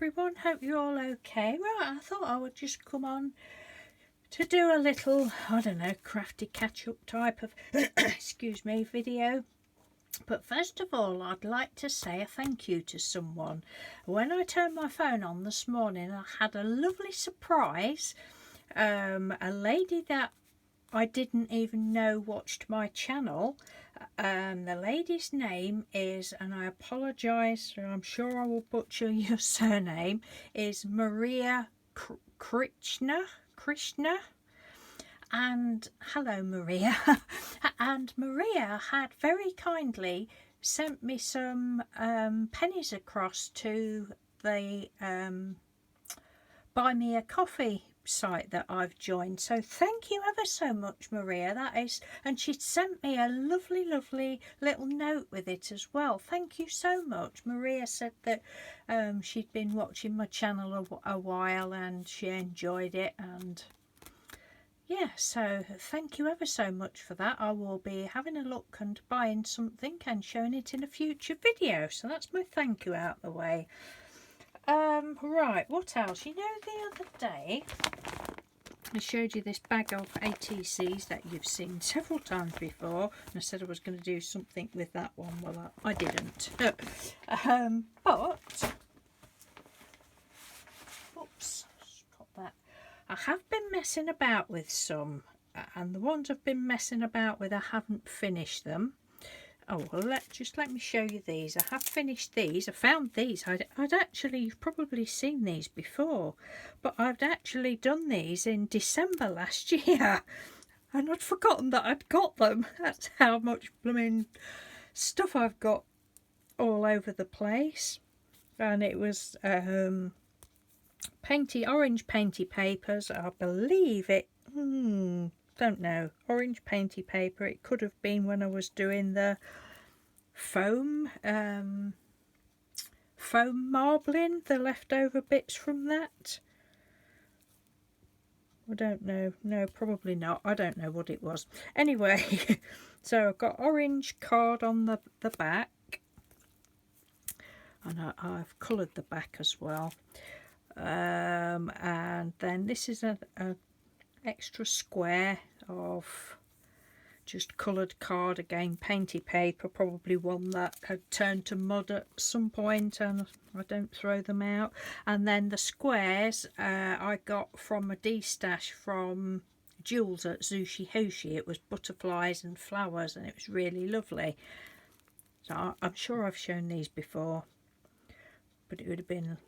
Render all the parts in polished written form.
everyone, hope you're all okay. Right, I thought I would just come on to do a little, I don't know, crafty catch-up type of excuse me, video. But first of all, I'd like to say a thank you to someone. When I turned my phone on this morning, I had a lovely surprise. A lady that I didn't even know watched my channel. The lady's name is, and I apologise, I'm sure I will butcher your surname, is Maria Krishna. And hello, Maria. And Maria had very kindly sent me some pennies across to the Buy Me a Coffee site that I've joined. So thank you ever so much, Maria. That is, and she sent me a lovely little note with it as well. Thank you so much. Maria said that she'd been watching my channel a while and she enjoyed it, and yeah, so thank you ever so much for that. I will be having a look and buying something and showing it in a future video. So that's my thank you out of the way. Right, what else? You know, the other day I showed you this bag of ATCs that you've seen several times before, and I said I was going to do something with that one. Well, I didn't. But oops, got that. I have been messing about with some, and the ones I've been messing about with, I haven't finished them. Oh, well, let me show you these. I have finished these. I found these. I'd actually, you've probably seen these before, but I'd actually done these in December last year, and I'd forgotten that I'd got them. That's how much blooming stuff I've got all over the place. And it was orange painty papers. I believe it. Don't know, orange painty paper. It could have been when I was doing the foam marbling, the leftover bits from that. I don't know. No, probably not. I don't know what it was. Anyway, so I've got orange card on the back, and I've coloured the back as well. And then this is a extra square of just coloured card, again painty paper, probably one that had turned to mud at some point and I don't throw them out. And then the squares I got from a D-stash from Jules at Zushi Hoshi. It was butterflies and flowers and it was really lovely. So I'm sure I've shown these before, but it would have been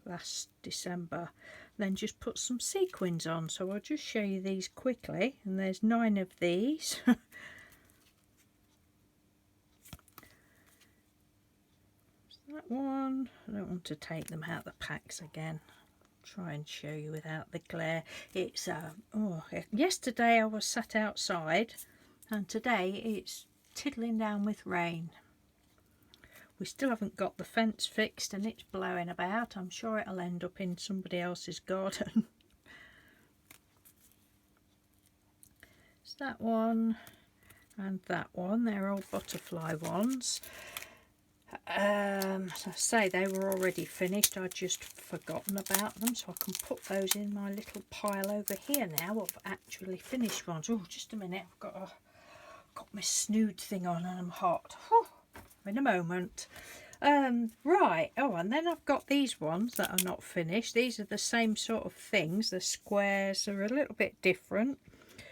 last December. Then just put some sequins on, so I'll just show you these quickly, and there's 9 of these. That one, I don't want to take them out the packs again. Try and show you without the glare. It's yesterday I was sat outside and today it's tiddling down with rain. We still haven't got the fence fixed and it's blowing about. I'm sure it'll end up in somebody else's garden. It's that one and that one. They're all butterfly ones. As I say, they were already finished. I'd just forgotten about them, so I can put those in my little pile over here now of actually finished ones. Oh, just a minute. I've got my snood thing on and I'm hot. Whew. In a moment. Right, and then I've got these ones that are not finished. These are the same sort of things. The squares are a little bit different.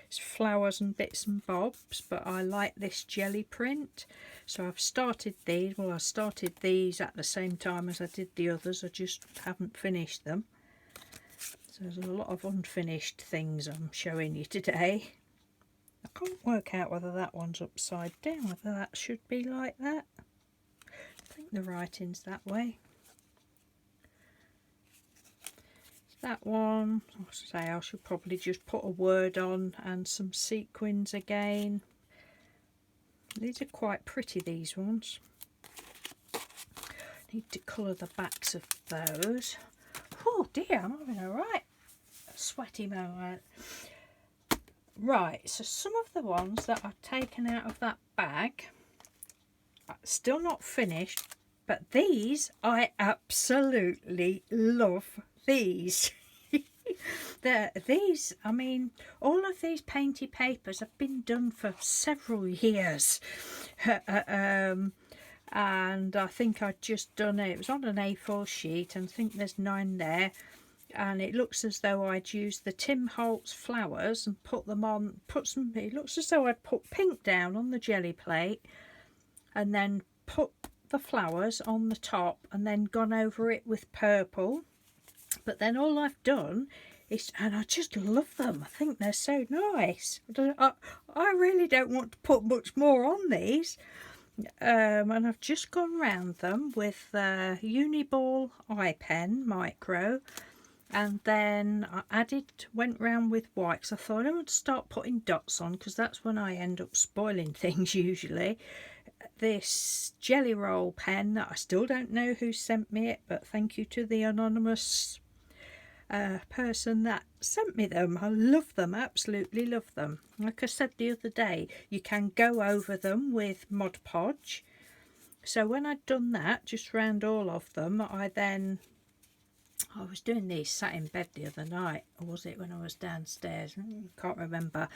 It's flowers and bits and bobs, but I like this jelly print, so I've started these. Well, I started these at the same time as I did the others. I just haven't finished them, so there's a lot of unfinished things I'm showing you today. I can't work out whether that one's upside down, whether that should be like that. I think the writing's that way. That one, I'll say I should probably just put a word on and some sequins again. These are quite pretty, these ones. Need to colour the backs of those. Oh dear, I'm having a right sweaty moment. Right, so some of the ones that I've taken out of that bag, still not finished, But these, I absolutely love these. These, I mean, all of these painty papers have been done for several years. And I think I'd just done it. It was on an A4 sheet, and I think there's 9 there. And it looks as though I'd used the Tim Holtz flowers and put them on, it looks as though I'd put pink down on the jelly plate and then put the flowers on the top and then gone over it with purple. But then all I've done is, and I just love them, I think they're so nice. I really don't want to put much more on these. And I've just gone round them with the Uniball eye pen micro, and then I went round with white because I thought I don't want to start putting dots on because that's when I end up spoiling things usually. This jelly roll pen that I still don't know who sent me it, but thank you to the anonymous person that sent me them. I love them, absolutely love them. Like I said the other day, you can go over them with Mod Podge. So when I'd done that, just round all of them, I was doing these sat in bed the other night, or was it when I was downstairs? Can't remember.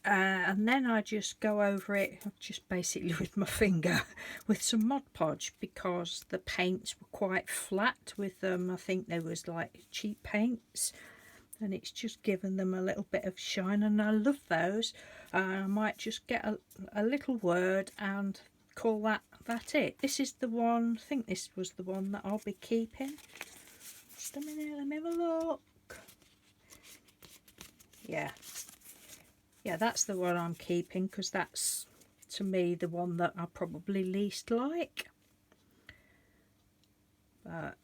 And then I just go over it just basically with my finger with some Mod Podge, because the paints were quite flat with them. I think they was like cheap paints, and it's just given them a little bit of shine, and I love those. I might just get a little word and call that it. This is the one, I think this was the one that I'll be keeping. Just a minute, let me have a look. Yeah, that's the one I'm keeping, because that's, to me, the one that I probably least like. And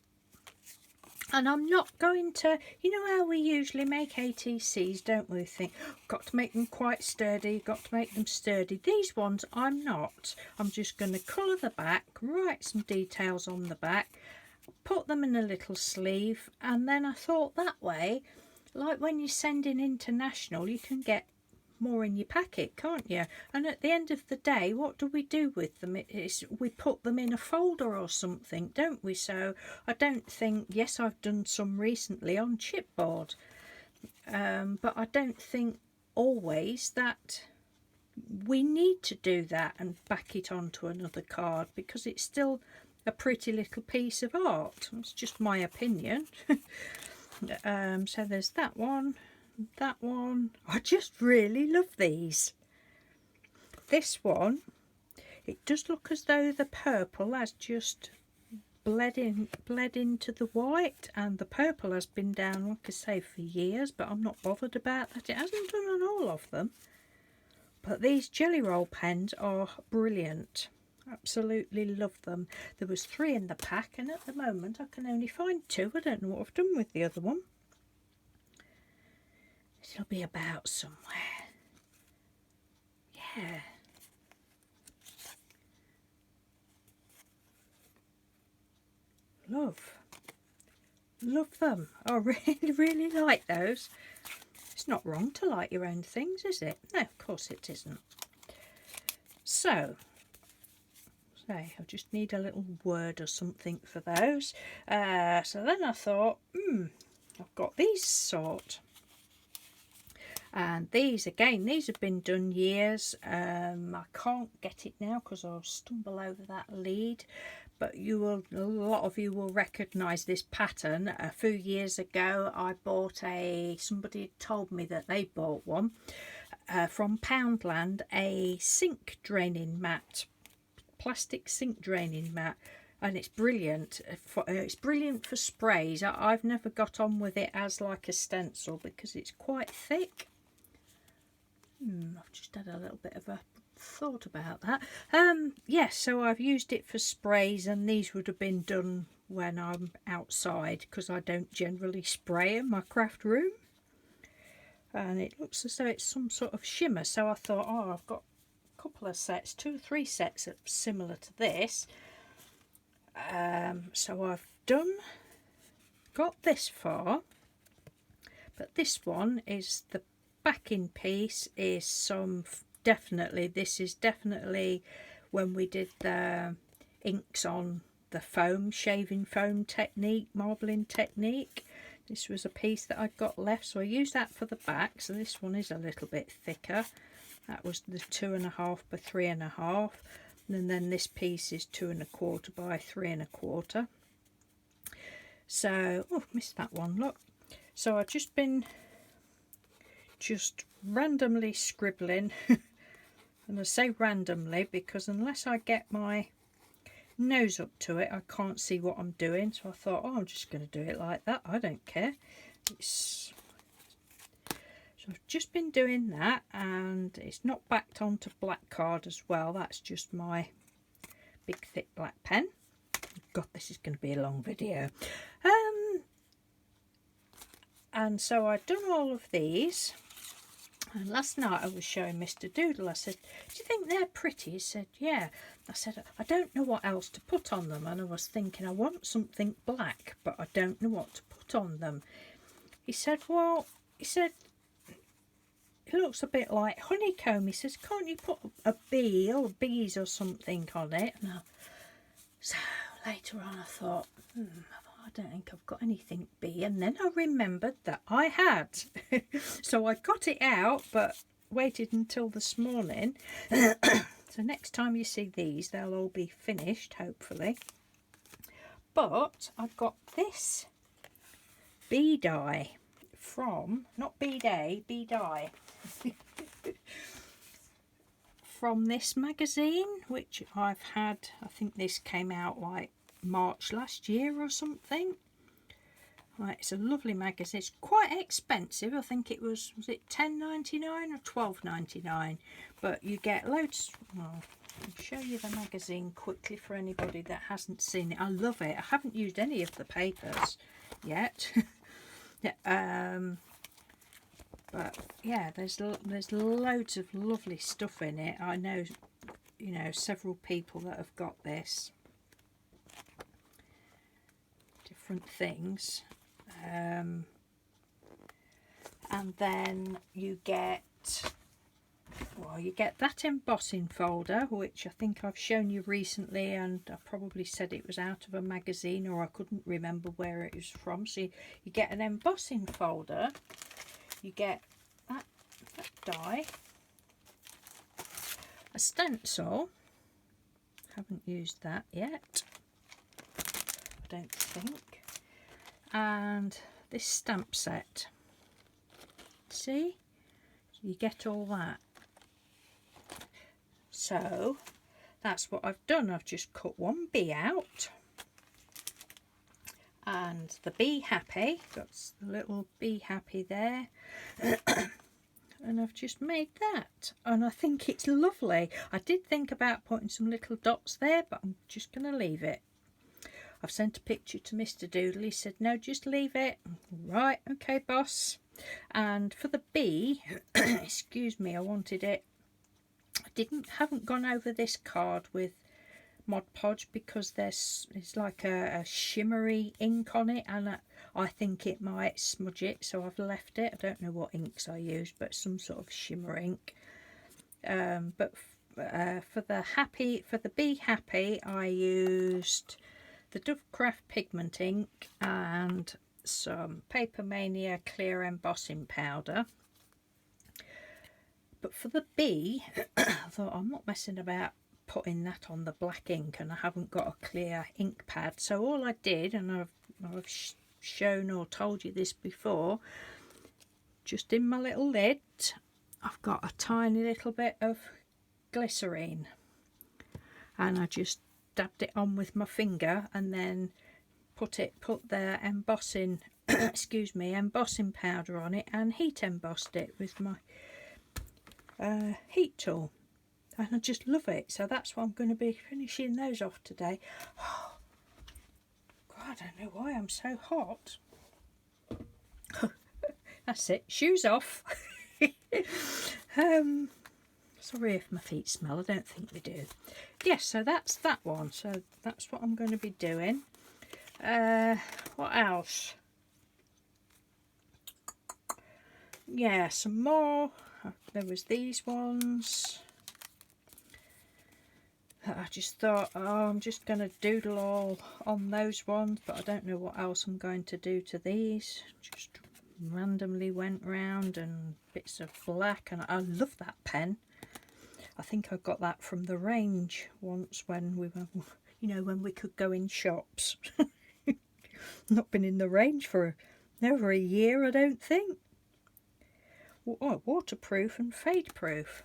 I'm not going to, you know how we usually make ATCs, don't we? Think, got to make them quite sturdy, got to make them sturdy. These ones, I'm not. I'm just going to colour the back, write some details on the back, put them in a little sleeve, and then I thought that way, like when you're sending international, you can get more in your packet, can't you? And at the end of the day, what do we do with them? We put them in a folder or something, don't we? So I don't think, yes, I've done some recently on chipboard, but I don't think always that we need to do that and back it onto another card, because it's still a pretty little piece of art. It's just my opinion. So there's that one. That one, I just really love these. This one, it does look as though the purple has just bled into the white, and the purple has been down, like I say, for years, but I'm not bothered about that. It hasn't done on all of them, but these jelly roll pens are brilliant. Absolutely love them. There was 3 in the pack, and at the moment I can only find 2. I don't know what I've done with the other one. It'll be about somewhere. Yeah. Love them. I really like those. It's not wrong to like your own things, is it? No, of course it isn't. So I just need a little word or something for those. So then I thought, I've got these sort. And these, again, these have been done years. I can't get it now because I'll stumble over that lead. But a lot of you will recognise this pattern. A few years ago, I bought somebody told me that they bought one from Poundland, a sink draining mat, plastic sink draining mat. And it's brilliant. It's brilliant for sprays. I've never got on with it as like a stencil because it's quite thick. I've just had a little bit of a thought about that. Yes, so I've used it for sprays, and these would have been done when I'm outside because I don't generally spray in my craft room. And it looks as though it's some sort of shimmer, so I thought, I've got a couple of sets, 2 or 3 sets that's similar to this. So I've got this far, but this one is the backing piece is this is definitely when we did the inks on the foam, shaving foam technique, marbling technique. This was a piece that I got left, so I used that for the back. So this one is a little bit thicker. That was the 2.5 by 3.5, and then this piece is 2 1/4 by 3 1/4. So, oh, missed that one, look. So I've just been randomly scribbling, and I say randomly because unless I get my nose up to it, I can't see what I'm doing. So I thought, oh, I'm just going to do it like that. I don't care. So I've just been doing that, and it's not backed onto black card as well. That's just my big thick black pen. God, this is going to be a long video. And so I've done all of these, and last night I was showing Mr. Doodle. I said, do you think they're pretty? He said, yeah. I said, I don't know what else to put on them, and I was thinking I want something black, but I don't know what to put on them. He said, well, it looks a bit like honeycomb. He says, can't you put a bee or bees or something on it? So later on I thought, I don't think I've got anything bee, and then I remembered that I had. So I got it out, but waited until this morning. So next time you see these, they'll all be finished, hopefully. But I've got this bee die from, not bee day, bee die. From this magazine, which I've had, I think this came out like March last year or something. Right, it's a lovely magazine. It's quite expensive. I think it was it £10.99 or £12.99? But you get loads. Well, I'll show you the magazine quickly for anybody that hasn't seen it. I love it. I haven't used any of the papers yet. Yeah, but yeah, there's loads of lovely stuff in it. I know, you know, several people that have got this. Different things. And then you get, well, you get that embossing folder, which I think I've shown you recently, and I probably said it was out of a magazine, or I couldn't remember where it was from. So you get an embossing folder, you get that die, a stencil, haven't used that yet, I don't think, and this stamp set. See, you get all that. So that's what I've done. I've just cut one bee out, and the Bee Happy, got the little Bee Happy there. And I've just made that, and I think it's lovely. I did think about putting some little dots there, but I'm just going to leave it. I've sent a picture to Mr. Doodle. He said, no, just leave it. Right, okay, boss. And for the bee, excuse me, I wanted it. I haven't gone over this card with Mod Podge because it's like a shimmery ink on it, and I think it might smudge it, so I've left it. I don't know what inks I used, but some sort of shimmer ink. But for the Bee Happy, I used the Dovecraft pigment ink and some Paper Mania clear embossing powder. But for the bee, I thought, I'm not messing about putting that on the black ink, and I haven't got a clear ink pad. So all I did, and I've shown or told you this before, just in my little lid, I've got a tiny little bit of glycerine, and I just dabbed it on with my finger, and then put the embossing excuse me, embossing powder on it, and heat embossed it with my heat tool, and I just love it. So that's what I'm going to be finishing those off today. God, I don't know why I'm so hot. That's it, shoes off. Sorry if my feet smell, I don't think they do. Yes, so that's that one. So that's what I'm going to be doing. What else? Yeah, some more. There was these ones. I just thought, oh, I'm just going to doodle all on those ones, but I don't know what else I'm going to do to these. Just randomly went round, and bits of black, and I love that pen. I think I got that from the range once when we were, you know, when we could go in shops. Not been in the range for over a year, I don't think. Oh, waterproof and fade proof.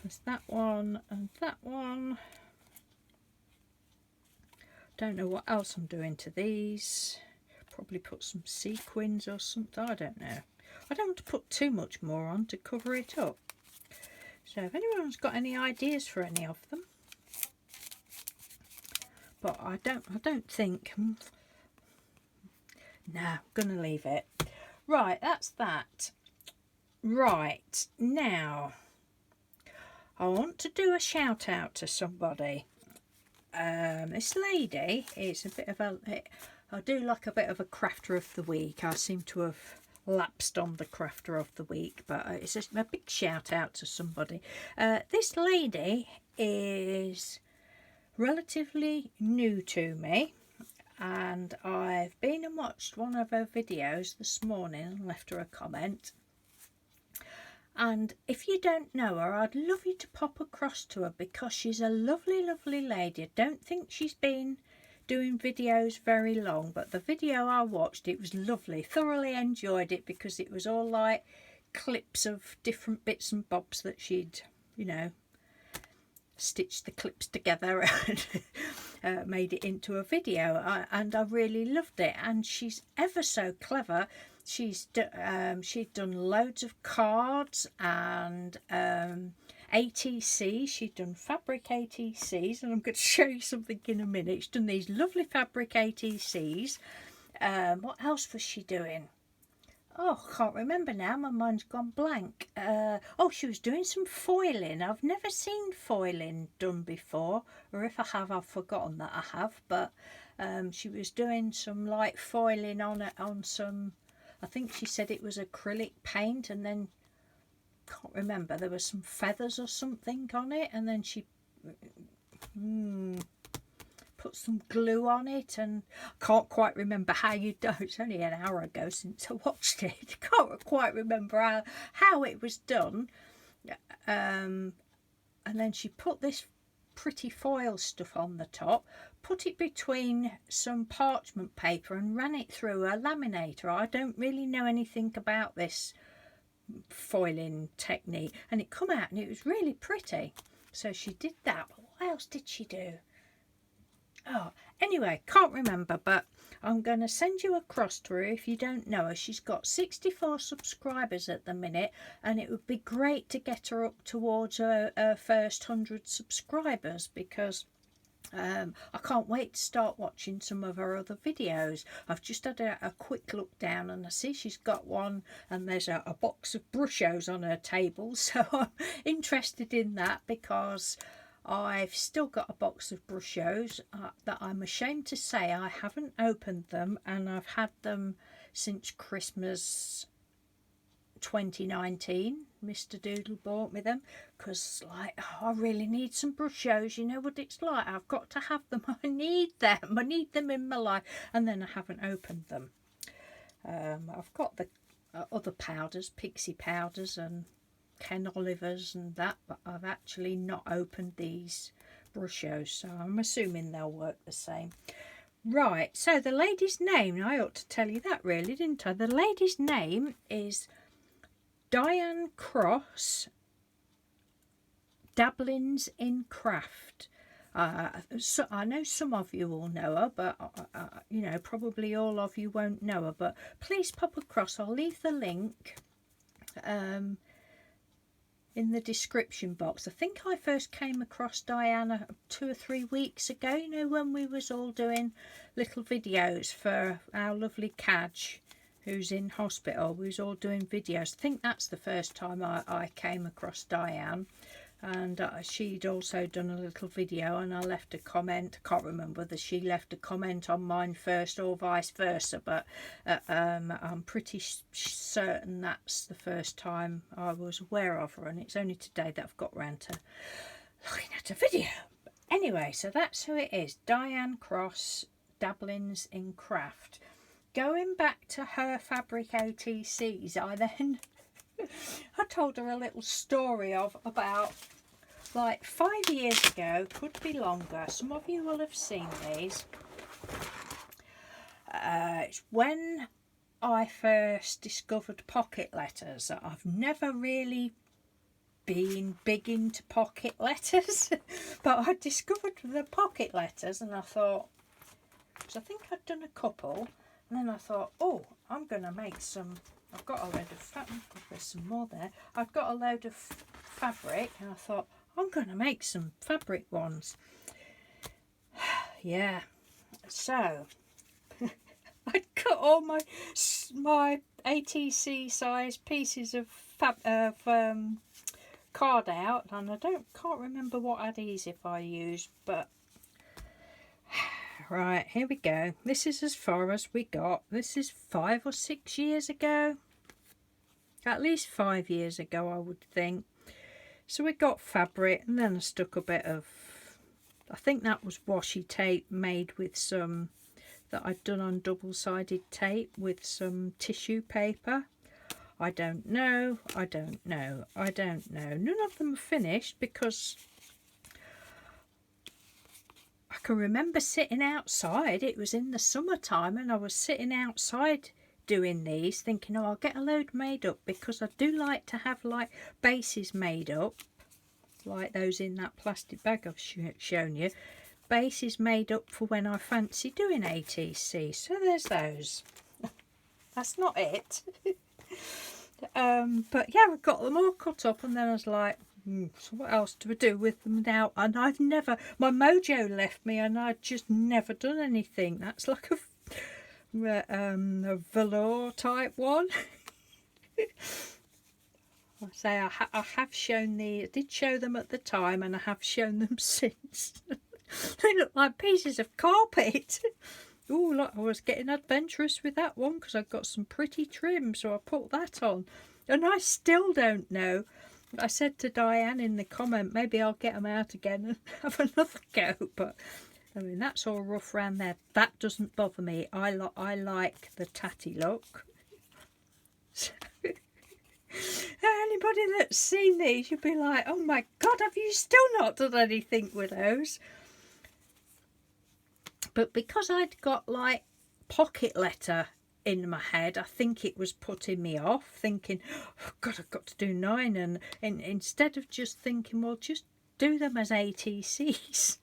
There's that one and that one. Don't know what else I'm doing to these. Probably put some sequins or something, I don't know. I don't want to put too much more on to cover it up. So if anyone's got any ideas for any of them. But I don't think, no, I'm gonna leave it. Right, that's that. Right, now I want to do a shout out to somebody. This lady is a bit of a, I do like a bit of a crafter of the week. I seem to have lapsed on the crafter of the week, but it's just a big shout out to somebody. This lady is relatively new to me, and I've been and watched one of her videos this morning and left her a comment. And if you don't know her, I'd love you to pop across to her, because she's a lovely, lovely lady. I don't think she's been doing videos very long, but the video I watched, it was lovely. Thoroughly enjoyed it, because it was all like clips of different bits and bobs that she'd, you know, stitched the clips together and made it into a video, and I really loved it. And she's ever so clever. She'd done loads of cards and ATC. She'd done fabric ATCs, and I'm going to show you something in a minute. She's done these lovely fabric ATCs. What else was she doing? Oh, I can't remember now. My mind's gone blank. Oh, she was doing some foiling. I've never seen foiling done before, or if I have, I've forgotten that I have. But she was doing some light foiling on it, on some, I think she said it was acrylic paint, and then can't remember, there was some feathers or something on it, and then she put some glue on it, and I can't quite remember how you do. It's only an hour ago since I watched it. I can't quite remember how it was done. And then she put this pretty foil stuff on the top, put it between some parchment paper, and ran it through a laminator. I don't really know anything about this foiling technique, and it come out and it was really pretty. So she did that. But what else did she do? Oh, anyway, can't remember, but I'm going to send you across to her if you don't know her. She's got 64 subscribers at the minute, and it would be great to get her up towards her first 100 subscribers, because I can't wait to start watching some of her other videos. I've just had a quick look down, and I see she's got one, and there's a box of brushos on her table, so I'm interested in that, because I've still got a box of brushos that I'm ashamed to say I haven't opened them, and I've had them since Christmas 2019. Mr. Doodle bought me them, because like, oh, I really need some brushos. You know what it's like, I've got to have them. I need them in my life, and then I haven't opened them. I've got the other powders, Pixie powders and Ken Oliver's and that, but I've actually not opened these brushos, so I'm assuming they'll work the same. Right, so the lady's name, I ought to tell you that really, didn't I? The lady's name is Diane Cross, Dabblings in Craft. So I know some of you all know her, but you know, probably all of you won't know her, but please pop across. I'll leave the link in the description box. I think I first came across Diana 2 or 3 weeks ago, you know, when we was all doing little videos for our lovely Cadge who's in hospital. We was all doing videos. I think that's the first time I came across Diane. and she'd also done a little video, and I left a comment. I can't remember whether she left a comment on mine first or vice versa, but I'm pretty certain that's the first time I was aware of her, and it's only today that I've got round to looking at a video. Anyway, so that's who it is, Diane Cross, Dabblings in Craft. Going back to her fabric ATCs, I told her a little story of about like 5 years ago, could be longer. Some of you will have seen these. It's when I first discovered pocket letters. I've never really been big into pocket letters, but I discovered the pocket letters, and I thought, because I think I'd done a couple, and then I thought, oh, I'm going to make some. I've got a load of fabric. There's some more there. I've got a load of fabric, and I thought, I'm going to make some fabric ones. Yeah, so I cut all my ATC size pieces of card out, and I can't remember what adhesive I used, but right, here we go. This is as far as we got. This is 5 or 6 years ago, at least 5 years ago, I would think. So we got fabric, and then I stuck a bit of, I think that was washi tape made with some, that I'd done on double-sided tape with some tissue paper. I don't know. None of them are finished, because I can remember sitting outside. It was in the summertime, and I was sitting outside doing these, thinking, oh, I'll get a load made up, because I do like to have like bases made up, like those in that plastic bag I've shown you. Bases made up for when I fancy doing ATC. So there's those. That's not it. But yeah, I've got them all cut up, and then I was like, so what else do I do with them now? And I've never, my mojo left me, and I'd just never done anything. That's like a velour type one. I say I have shown I did show them at the time, and I have shown them since. They look like pieces of carpet. Oh, look, I was getting adventurous with that one, because I've got some pretty trim, so I put that on. And I still don't know. I said to Diane in the comment, maybe I'll get them out again and have another go. But, I mean, that's all rough around there. That doesn't bother me. I like the tatty look. So, anybody that's seen these, you'll be like, oh my God, have you still not done anything with those? But because I'd got like pocket letter in my head, I think it was putting me off, thinking, oh God, I've got to do 9, and instead of just thinking, well, just do them as ATCs.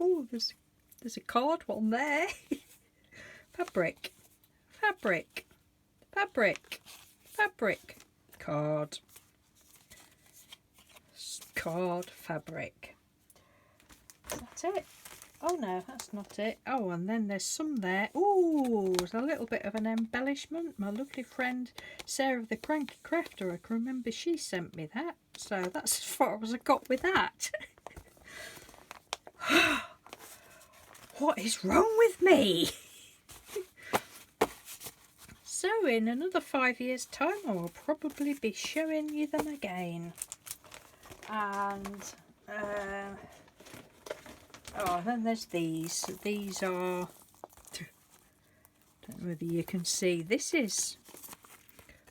Oh, there's a card one there. Fabric, card, fabric. That's it. Oh no, that's not it. Oh, and then there's some there. Oh, there's a little bit of an embellishment. My lovely friend Sarah the Cranky Crafter, I can remember she sent me that. So that's as far as I got with that. What is wrong with me? So in another 5 years' time, I will probably be showing you them again. And oh, and then there's these. These are, don't know whether you can see. This is,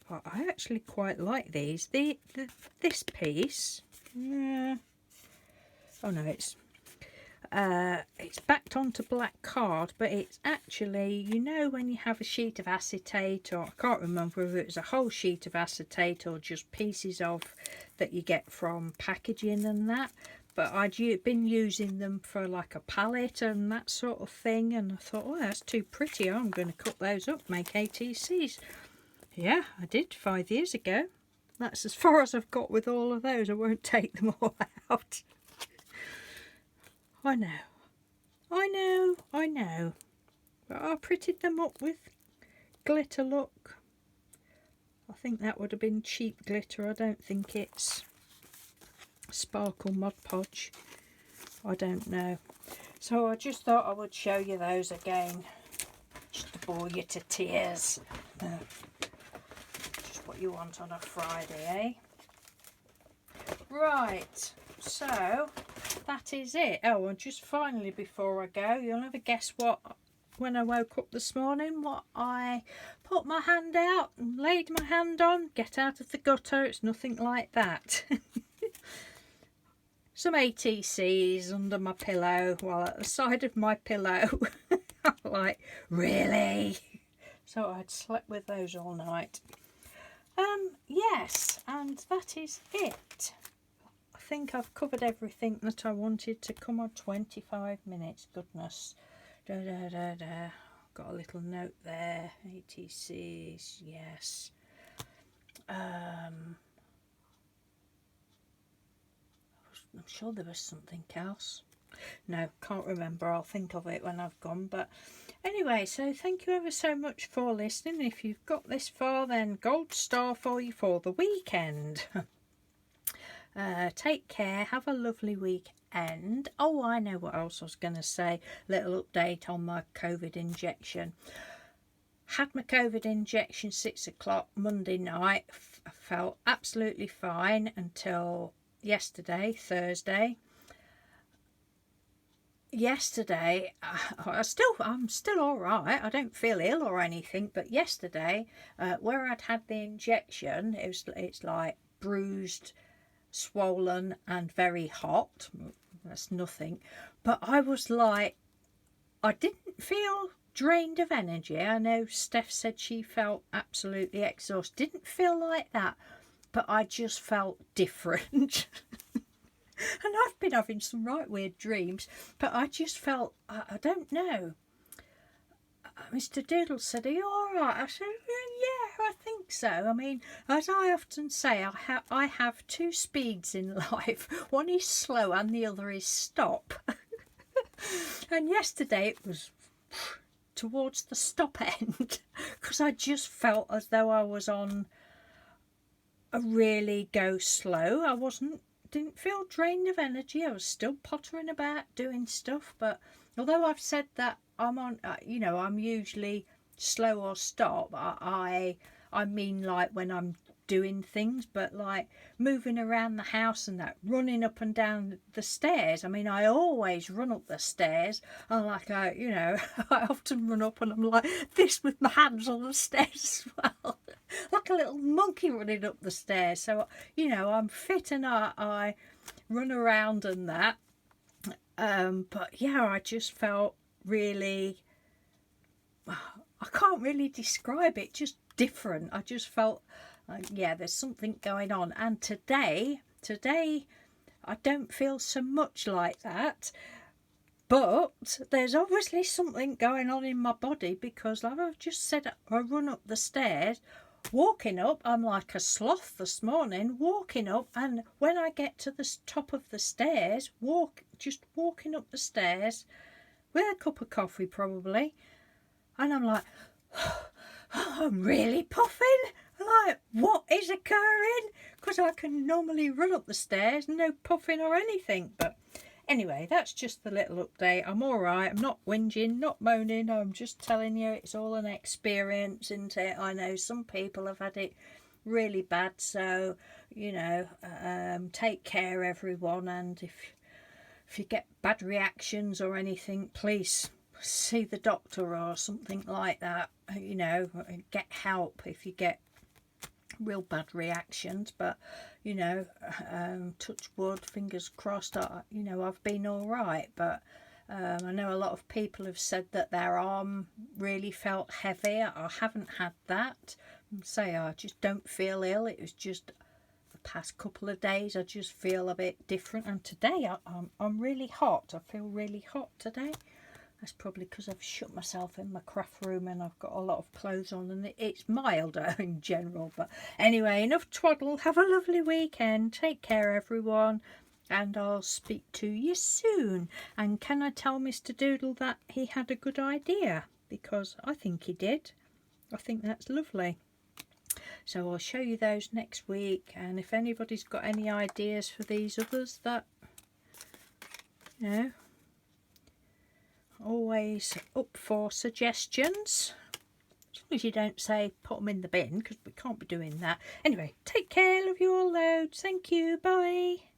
I actually quite like these. This piece. Yeah. Oh no, it's backed onto black card, but it's actually, you know, when you have a sheet of acetate, or I can't remember whether it's a whole sheet of acetate or just pieces of that you get from packaging and that. But I'd been using them for like a palette and that sort of thing, and I thought, oh, that's too pretty. I'm going to cut those up, make ATCs. Yeah, I did 5 years ago. That's as far as I've got with all of those. I won't take them all out. I know. But I prettied them up with glitter, look. I think that would have been cheap glitter. I don't think it's Sparkle Mod Podge. I don't know. So I just thought I would show you those again, just to bore you to tears. Just what you want on a Friday, eh? Right, so that is it. Oh, and just finally before I go, you'll never guess what, when I woke up this morning, what I put my hand out and laid my hand on. Get out of the gutter, it's nothing like that. Some ATCs under my pillow, well, at the side of my pillow. I'm like, really? So I'd slept with those all night. Yes, and that is it. I think I've covered everything that I wanted to come on. 25 minutes, goodness. Got a little note there. ATCs, yes. I'm sure there was something else. No, can't remember. I'll think of it when I've gone. But anyway, so thank you ever so much for listening. If you've got this far, then gold star for you for the weekend. Take care. Have a lovely weekend. Oh, I know what else I was going to say. Little update on my COVID injection. Had my COVID injection 6 o'clock Monday night. I felt absolutely fine until yesterday, Thursday. Yesterday, I'm still all right. I don't feel ill or anything. But yesterday, where I'd had the injection, it's like bruised, swollen, and very hot. That's nothing. But I was like, I didn't feel drained of energy. I know Steph said she felt absolutely exhausted. Didn't feel like that, but I just felt different. And I've been having some right weird dreams, but I just felt, I don't know. Mr. Doodle said, are you all right? I said, yeah, I think so. I mean, as I often say, I have two speeds in life. One is slow and the other is stop. And yesterday it was towards the stop end, because I just felt as though I was on a really go slow. I didn't feel drained of energy. I was still pottering about doing stuff, but although I've said that I'm on, I'm usually slow or stop, I mean like when I'm doing things, but like moving around the house and that, running up and down the stairs. I mean, I always run up the stairs. I often run up and I'm like this with my hands on the stairs as well. Like a little monkey running up the stairs. So, I'm fit and I run around and that. But yeah, I just felt really, I can't really describe it, just different. I just felt yeah, there's something going on. And today I don't feel so much like that. But there's obviously something going on in my body, because like I've just said, I run up the stairs. Walking up, I'm like a sloth this morning, walking up, and when I get to the top of the stairs, just walking up the stairs with a cup of coffee probably, and I'm like, oh, I'm really puffing. Like, what is occurring? Because I can normally run up the stairs, no puffing or anything. But anyway, that's just the little update. I'm all right. I'm not whinging, not moaning. I'm just telling you it's all an experience, isn't it? I know some people have had it really bad. So, take care, everyone. And if you get bad reactions or anything, please see the doctor or something like that. Get help if you get real bad reactions. But touch wood, fingers crossed, I've been all right. But I know a lot of people have said that their arm really felt heavy. I haven't had that. I just don't feel ill. It was just the past couple of days I just feel a bit different, and today I'm really hot. I feel really hot today. That's probably because I've shut myself in my craft room and I've got a lot of clothes on, and it's milder in general. But anyway, enough twaddle. Have a lovely weekend. Take care, everyone. And I'll speak to you soon. And can I tell Mr. Doodle that he had a good idea? Because I think he did. I think that's lovely. So I'll show you those next week, and if anybody's got any ideas for these others, that, you know, always up for suggestions. As long as you don't say put them in the bin, because we can't be doing that. Anyway, take care, love you all loads. Thank you, bye.